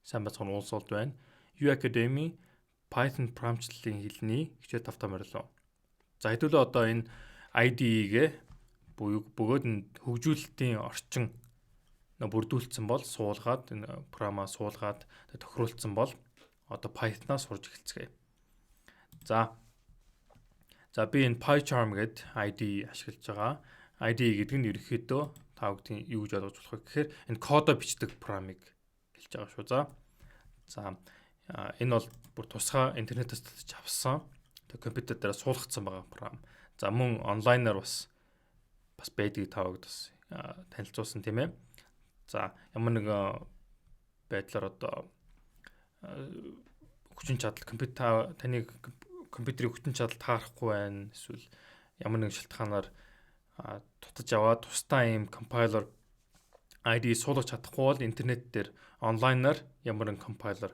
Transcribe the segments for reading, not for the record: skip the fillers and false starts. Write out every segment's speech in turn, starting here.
сайн бацхан уулзалт байна. U-Academy Python програмчлалын хэлний хичээл тавтаа морилоо. За хэдүүлээ одоо энэ IDE-гээ бөгөөд нь хөгжүүлэлтийн орчин бүрдүүлсэн бол суулгаад энэ програмаа суулгаад тохируулсан бол одоо Python-аас сурж эхэлцгээе. За би энэ PyCharm гэдэг IDE ашиглаж байгаа. IDE гэдэг нь ерөнхийдөө та бүхэн юу гэж ойлгож болох вэ гэхээр энэ кодоо бичдэг програмыг хэлж байгаа шүү. За энэ бол бүр тусгай интернетээс татж авсан компьютер дээр суулгацсан байгаа програм. За мөн онлайнаар бас байдгийг та бүхэнд бас танилцуулсан тийм ээ. За ямар нэг байдлаар одоо хүчин чадал таны компьютерийн хүчин чадал таарахгүй байна. Эсвэл ямар нэг шалтгаанаар дутаж аваад тусдаа ийм компайлер IDE суулгаж чадахгүй бол интернет дээр онлайнаар ямар нэг компайлер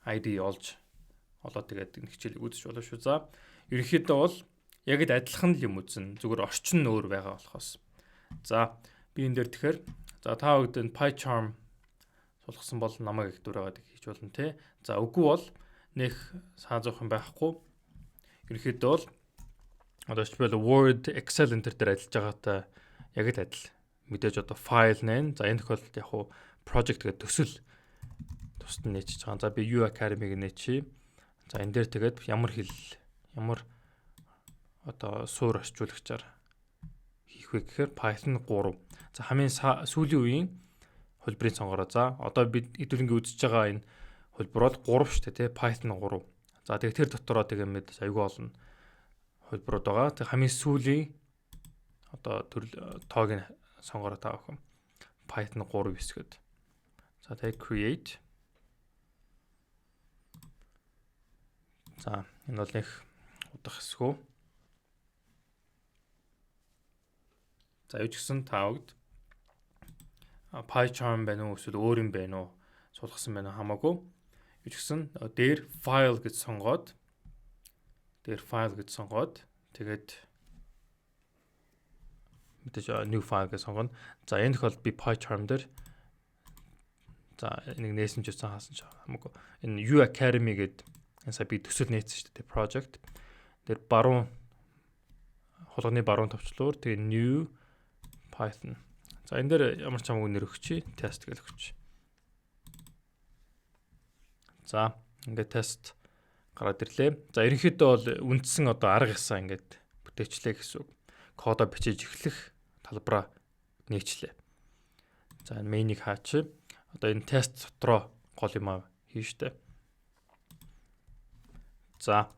IDE олоод тэгээд хичээлийг үзэж болно шүү. За ерөнхийдөө бол яг л адилхан юм үзэн зүгээр орчин нь өөр байгаа болохоос. За би энэ дээр тэгэхээр та бүхэнд PyCharm суулгасан бол намайг их дураагаад хийж болно те. За үгүй бол нэх саа зовх юм байхгүй. Ерөнхийдөө бол одоо жишээл Word, Excel энэ төр дээр ажиллаж байгаатай яг л адил. Мэдээж одоо файл нэ. За энэ тохиолдолд яг хуу project гэдэг төсөл тусад нь нээчихэж байгаа. За би U-Academy-г нээчихье. За энэ дээр тэгээд ямар одоо суур орчуулагчаар хийх вэ гэхээр Python 3. За хамгийн сүүлийн үеийн хөлбөрийн сонгороо. За одоо бид хэдүүлэнгийн үзэж байгаа энэ хөлбөр бол 3 шүү дээ, Python 3. За тэгээд тэр дотороо тэгээд мэдээж аюул олон хөлбөрүүд байгаа. Тэгээд хамгийн сүүлийн одоо тоог нь сонгороо та бүхэн. Python 3 хэсгэд. За тэгээд create. За энэ бол их удах хэсгүү. За юу ч гэсэн та бүгд PyCharm байна уу эсвэл өөр юм байна уу суулгасан байна уу хамаагүй. Юу ч гэсэн дээр file гэж сонгоод тэгээд мэдээж new file гэж сонгоно. За энэ тохиолдолд би PyCharm дээр за энийг нээсэн ч гэсэн хаасан ч хамаагүй. Энэ U-Academy гэдэг энэ би төсөл нээсэн шүү дээ project. Тэр хулганы баруун товчлуур тэгээ new Python. За энэ дээр ямар ч хамаагүй нэр өгчий, тест гэж өгч. За ингээд тест гараад ирлээ. За ерөнхийдөө бол үндсэн одоо арга ясаа ингээд бүтээчлээ гэсэн үг. Кодоо бичиж эхлэх талбараа нээчлээ. За энэ main-ийг хаачих. Одоо энэ тест дотроо гол юм хийжтэй. За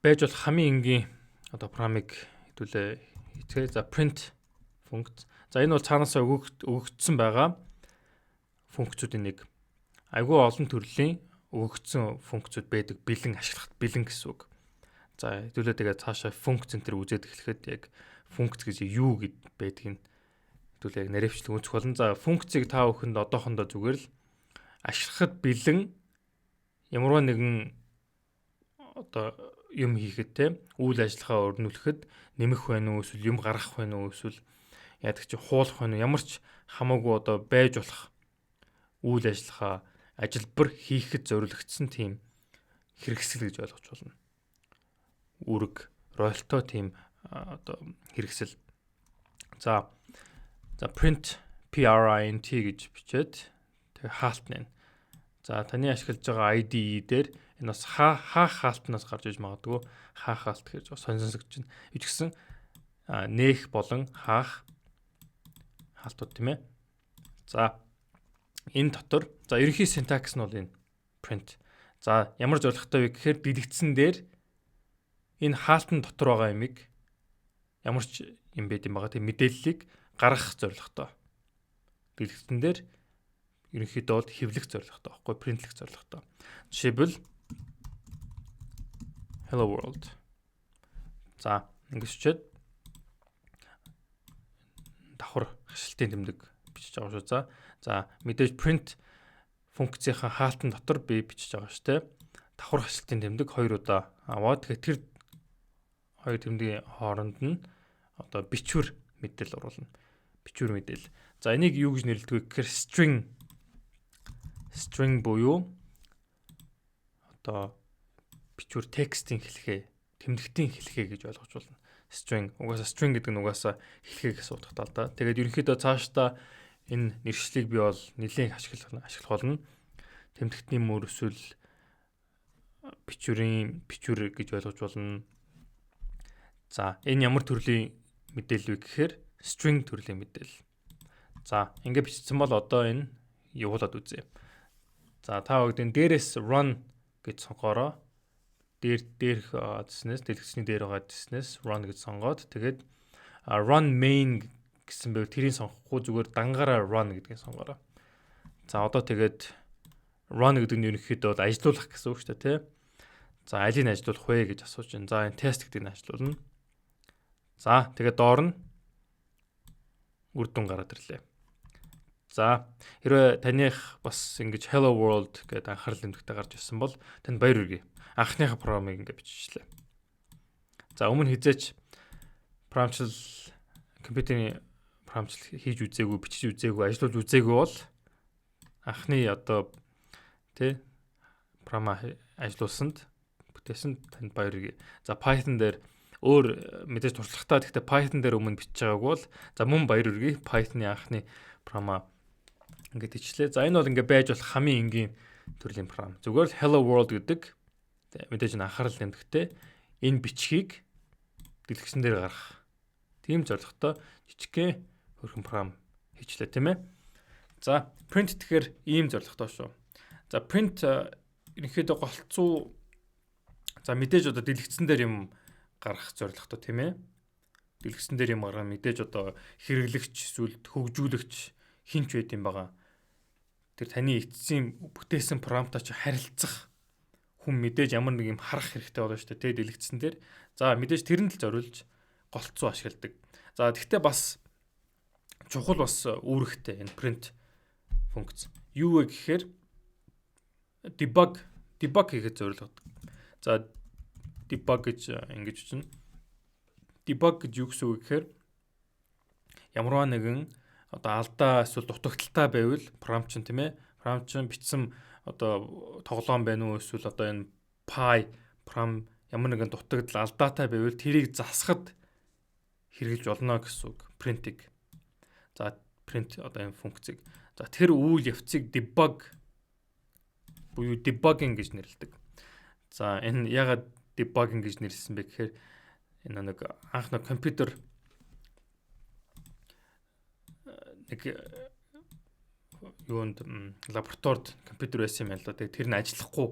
байж бол хамгийн энгийн одоо програмыг хэдүүлээ хийцгээе. За print функц. За энэ бол цаанаасаа өгөгдсөн байгаа функцүүдийн нэг. Айгүй олон төрлийн өгөгдсөн функцүүд байдаг. Бэлэн ашиглахад бэлэн гэсэн үг. За хэдүүлээ тэгээд цаашаа функц энэ төр үзээд эхлэхэд яг функц гэж юу гэд байдгийг хэдүүлээ яг наривчлаг үзэх болно. За функцийг та бүхэнд одоохондоо зүгээр л ашиглахад бэлэн ямарваа нэгэн одоо юм хийхэд те үйл ажиллагаа өрнүүлэхэд нэмэх байна уу эсвэл юм гаргах байна уу эсвэл яадаг чи хуулах байна уу ямар ч хамаагүй одоо байж болох үйл ажиллагаа ажилбар хийхэд зориулагдсан тийм хэрэгсэл гэж ойлгож болно. Үүрэг ролтой тийм одоо хэрэгсэл. За print гэж бичээд тэг хаалт нэ. За таны ашиглаж байгаа IDE дээр энэ бас хаах хаалтнаас гарч иж магадгүй хаах хаалт гэж сонирсогч байна. Юу ч гэсэн нээх болон хаах хаалтууд тийм ээ. За энэ дотор ерөнхий синтакс нь бол энэ print. За ямар зорилготой вэ гэхээр дэлгэцэн дээр энэ хаалтан дотор байгаа юмыг ямар ч юм байд юм байгаа тийм мэдээллийг гаргах зорилготой. Дэлгэцэн дээр ерөнхийдөө бол хэвлэх зорилготой, баггүй принтлэх зорилготой. Жишээлбэл hello world. За ингэж чичээд давхар хашилтын тэмдэг бичиж байгаа шүү. За мэдээж print функцийнхаа хаалтан дотор би бичиж байгаа шүү те. Давхар хашилтын тэмдэг 2 удаа аваад тэгэхээр тэр хоёр тэмдгийн хооронд нь одоо бичвэр мэдээлэл оруулна. Бичвэр мэдээлэл. За энийг юу гэж нэрлэдэг вэ гэхээр string string буюу одоо бичвэр текстийн хэлхээ, тэмдэгтийн хэлхээ гэж ойлгож болно. String гэдэг нь угаасаа хэлхээ гэсэн утгатай л да. Тэгээд ерөнхийдөө цаашдаа энэ нэршлиг би бол нэлээд ашиглах болно. Тэмдэгтний мөр эсвэл бичвэр гэж ойлгож болно. За, энэ ямар төрлийн мэдээлэл вэ гэхээр string төрлийн мэдээлэл. За, ингэ бичсэн бол одоо энэ явуулаад үзье. За, та бүгд энэ дээрээс run гэж сонгоороо. Дээрх дэснээс дэлгэцний дээр байгаа дэснээс run гэж сонгоод тэгээд run main гэсэн байв тэрийг сонгохгүй зүгээр дангаараа run гэдгийг сонгоороо. За, одоо тэгээд run гэдэг нь ерөнхийдөө бол ажилуулах гэсэн үг шүү дээ, тий. За, алийг ажилуулах вэ гэж асууж байна. За, энэ тест гэдгийг ажилуулна. За, тэгээд доор нь үр дүн гараад ирлээ. За, хэрвээ таних бас ингэж hello world гэдэг анхаарал тэмдэгтээ гарч ирсэн бол танд баяр хүргэе. Анхныхаа програмыг ингэ биччихлээ. За, өмнө хизээч компьютерийн програмчлал хийж үзээгүй, бичиж үзээгүй, ажиллуулж үзээгүй бол анхны одоо тий програм ажиллуулсанд бүтээсэнд танд баяр хүргэе. За, Python дээр өөр мэдээж туршлагатай гэхдээ Python дээр өмнө бичиж байгаагүй бол за мөн баяр хүргэе. Python-ы анхны програм ингээд ичлээ. За, энэ бол ингээд байж болох хамгийн энгийн төрлийн програм. Зүгээр л hello world гэдэг мэдээж анхаарал тэмдэгтээ энэ бичгийг дэлгэцэн дээр гаргах. Тийм зорилготой жижигхэн хөрхэн програм хийчлээ, тийм ээ. За, print тэгэхээр ийм зорилготой шүү. За, print ерөнхийдөө голцоо за мэдээж одоо дэлгэцэн дээр юм гаргах зорилготой, тийм ээ. Дэлгэцэн дээр юм гаргах мэдээж одоо хэрэглэгч эсвэл хөгжүүлэгч хинч байд юм байгаа. Тэр таны эцсийн бүтээсэн промптаа чи харилцах хүн мэдээж ямар нэг юм харах хэрэгтэй болно шүү дээ, тэ дэлгэцэн дээр. За, мэдээж тэрэнд л зориулж голцоо ашигладаг. За, тэгвэл бас чухал бас үүрэгтэй энэ print функц. Юу вэ гэхээр debug хийхэд зориулдаг. За, debug гэж ингэж чинь. Debug гэж юу гэсэн үг гэхээр ямарваа нэгэн одоо алдаа эсвэл дутагдaltaй байвал prompt чинь тийм ээ. Prompt чинь бичсэн одоо тоглоом байна уу эсвэл одоо энэ py prompt ямар нэгэн дутагдал алдаатай байвал тэрийг засахад хэрэгжилж болно гэсэн үг. Print-ийг. За, print одоо энэ функцийг. За, тэр үйл явцыг debug буюу debugging гэж нэрлэдэг. За, энэ ягаад debugging гэж нэрлсэн бэ гэхээр энэ нэг анх нэг компьютер нэг юунд лабораторид компьютер байсан юм л да. Тэгээд тэр нь ажиллахгүй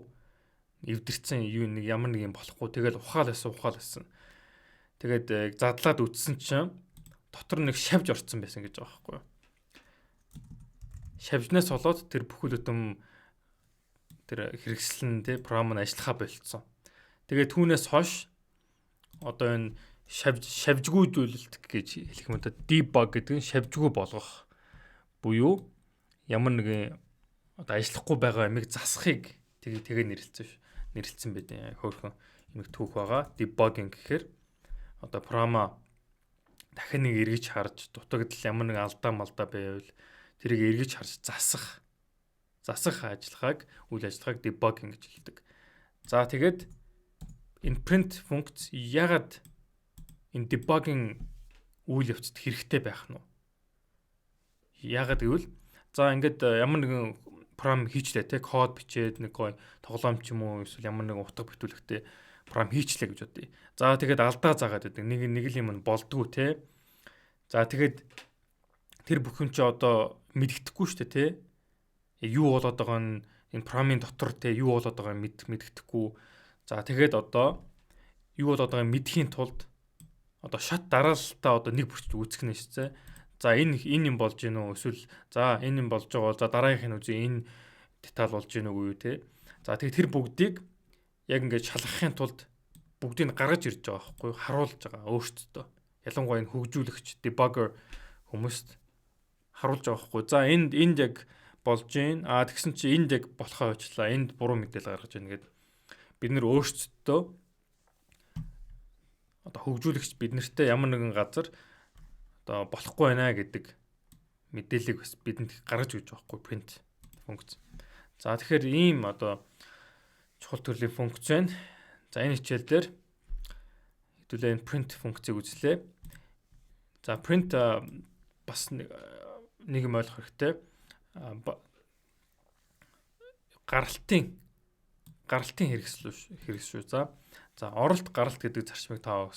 эвдэрсэн юу нэг ямар нэг юм болохгүй. Тэгээд ухаалсан. Тэгээд задлаад үтсэн чинь дотор нэг шавж орцсон байсан гэж байгаа байхгүй юу. Шавжнаас болоод тэр бүхэл бүтэн тэр хэрэгслэн тий програм нь ажиллахаа болцсон. Тэгээд түүнээс хойш одоо энэ шавжгүйдүүлэлт гэж хэлэх юм да. Debug гэдэг нь шавжгүй болгох буюу ямар нэгэн одоо ажиллахгүй байгаа ямиг засахыг тэгээ нэрлэлсэн байдаг. Хөөрхөн юмэг түүх байгаа. Debugging гэхээр одоо програма дахин нэг эргэж харж дутагдал ямар нэг алдаа байвал тэрийг эргэж харж засах үйл ажиллагааг debugging гэж хэлдэг. За, тэгээд энэ print функц ягаад энэ debugging үйл явцад хэрэгтэй байх нь вэ? Ягаад гэвэл за ингээд ямар нэгэн програм хийчлээ те код бичээд нэг гой тоглоом ч юм уу эсвэл ямар нэгэн утга бүтүүлэхтэй програм хийчлээ гэж бодъё. За, тэгээд алдаа заагаад байдаг. Нэг л юм нь болдгоо те. За, тэгээд тэр бүхэн чи одоо мэддэхгүй шүү дээ те. Юу болоод байгаа нь энэ програмын дотор те юу болоод байгаа мэддэхгүй. За, тэгээд одоо юу болоод байгааг мэдхийн тулд одоо шат дараалтаа одоо нэг бүрч үүсгэх нь шүү дээ. За, энэ юм болж гин үү эсвэл за энэ юм болж байгаа бол за дараагийнх нь үзье энэ деталь болж гин үгүй юу те. За, тэгээд тэр бүгдийг яг ингээд шалгахын тулд бүгдийг гаргаж ирж байгаа байхгүй юу? Харуулж байгаа өөртөө. Ялангуяа энэ хөгжүүлэгч debugger хүмүүст харуулж байгаа байхгүй юу? За, энд яг болж гин. Тэгсэн чи энд яг болохоо уучлаа. Энд буруу мэдээлэл гаргаж ийн гэдэг бид нэр өөрсдөө одоо хөгжүүлэгч бид нартэй ямар нэгэн газар одоо болохгүй байна гэдэг мэдээллийг бас бидэнд гаргаж өгч байгаа байхгүй print функц. За тэгэхээр ийм одоо чухал төрлийн функц байна. За энэ хичээлдэр хэдүүлээ энэ print функцийг үзлээ. За print бас нэг юм ойлгох хэрэгтэй. Гаралтын хэрэгсэл шүү. За оролт гаралт гэдэг зарчмыг та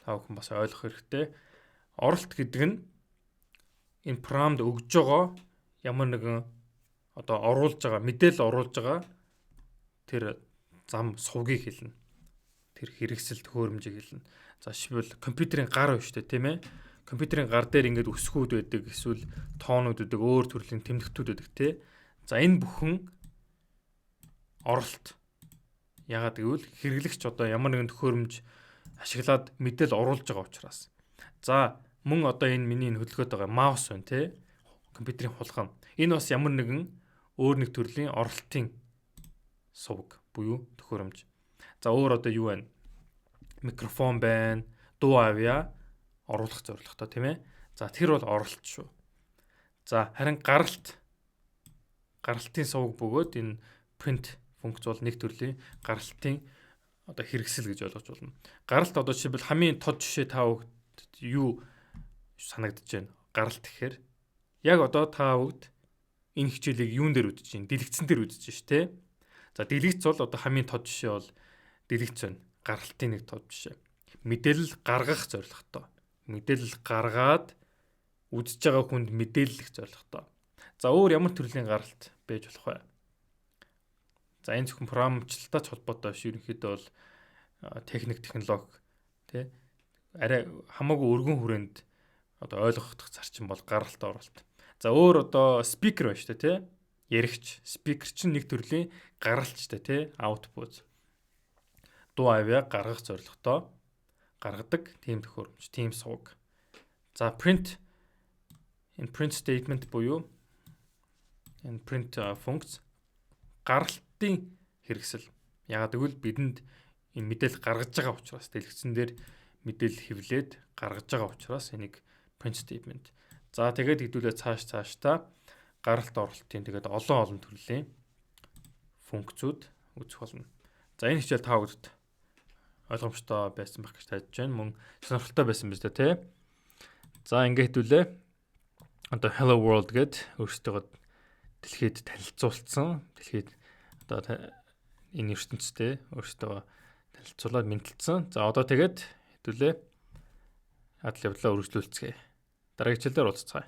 бүхэн бас ойлгох хэрэгтэй. Оролт гэдэг нь энэ prompt өгж байгаа ямар нэгэн одоо мэдээлэл оруулж байгаа тэр зам сувгийг хэлнэ. Тэр хэрэгсэл төхөөрөмжийг хэлнэ. За жишээлбэл компьютерийн гар байна шүү дээ, тийм ээ. Компьютерийн гар дээр ингээд өсгүүд байдаг, эсвэл тоонууд байдаг, өөр төрлийн тэмдэгтүүд байдаг, тий. За энэ бүхэн оролт. Ягаад гэвэл хэрэглэгч одоо ямар нэгэн төхөөрөмж ашиглаад мэдээлэл оруулж байгаа учраас. За мөн одоо энэ миний хөдөлгөөд байгаа маус байна, тий. Компьютерийн хулгай. Энэ бас ямар нэгэн өөр нэг төрлийн оролтын сувг буюу төхөөрөмж. За өөр одоо юу байна? Микрофон байна, дуу авьяа оруулах зорилготой, тийм ээ. За тэр бол оролт шүү. За харин гаралтын сувг бөгөөд энэ print функц бол нэг төрлийн гаралтын одоо хэрэгсэл гэж ойлгож болно. Гаралт одоо жишээлбэл хамгийн тод жишээ та бүгд юу санагдаж байна? Гаралт гэхээр яг одоо та бүгд энэ хичээлийг юун дээр үзэж байна? Дэлгэцэн дээр үзэж байна шүү, тэ. За дэлгэц бол одоо хамгийн тод жишээ бол дэлгэц байна. Гаралтын нэг тод жишээ. Мэдээлэл гаргах зорилготой. Мэдээлэл гаргаад үзэж байгаа хүнд мэдээлэх зорилготой. За өөр ямар төрлийн гаралт байж болох вэ? За энэ зөвхөн програмчлалтаач холбоотой биш, ерөнхийдөө бол техник, технологи тий арай хамаагүй өргөн хүрээнд одоо ойлгох зарчим бол гаралт оролт. За өөр одоо спикер байна шүү дээ, тий. Яригч. Спикер чинь нэг төрлийн гаралтчтай, тий. Output. Дуу авьяа гаргах зорилготой гаргадаг тийм төхөөрөмж, тийм сувг. За print statement буюу энэ print функц гаралтын хэрэгсэл. Ягаад гэвэл бидэнд энэ мэдээлэл гаргаж байгаа учраас дэлгэцэн дээр мэдээлэл хэвлээд гаргаж байгаа учраас энийг print statement. За тэгээд хэдүүлээ цаашдаа гаралт оролтын тэгээд олон төрлийн функцүүд үзэх болно. За энэ хичээл та бүхэнд ойлгомжтой байсан байх гэж найдаж байна. Мөн сонирхолтой байсан биз дээ, тий. За ингээд хэдүүлээ одоо Hello World гэд өөрсдөө дэлхийд танилцуулсан. Дэлхийд одоо энэ ертөнцтэй өөрсдөө танилцуулаад мэдэлцэн. За одоо тэгээд хэдүүлээ адал явдлаа үргэлжлүүлцгээе. Дараагийн хичээлээр уулзцгаая.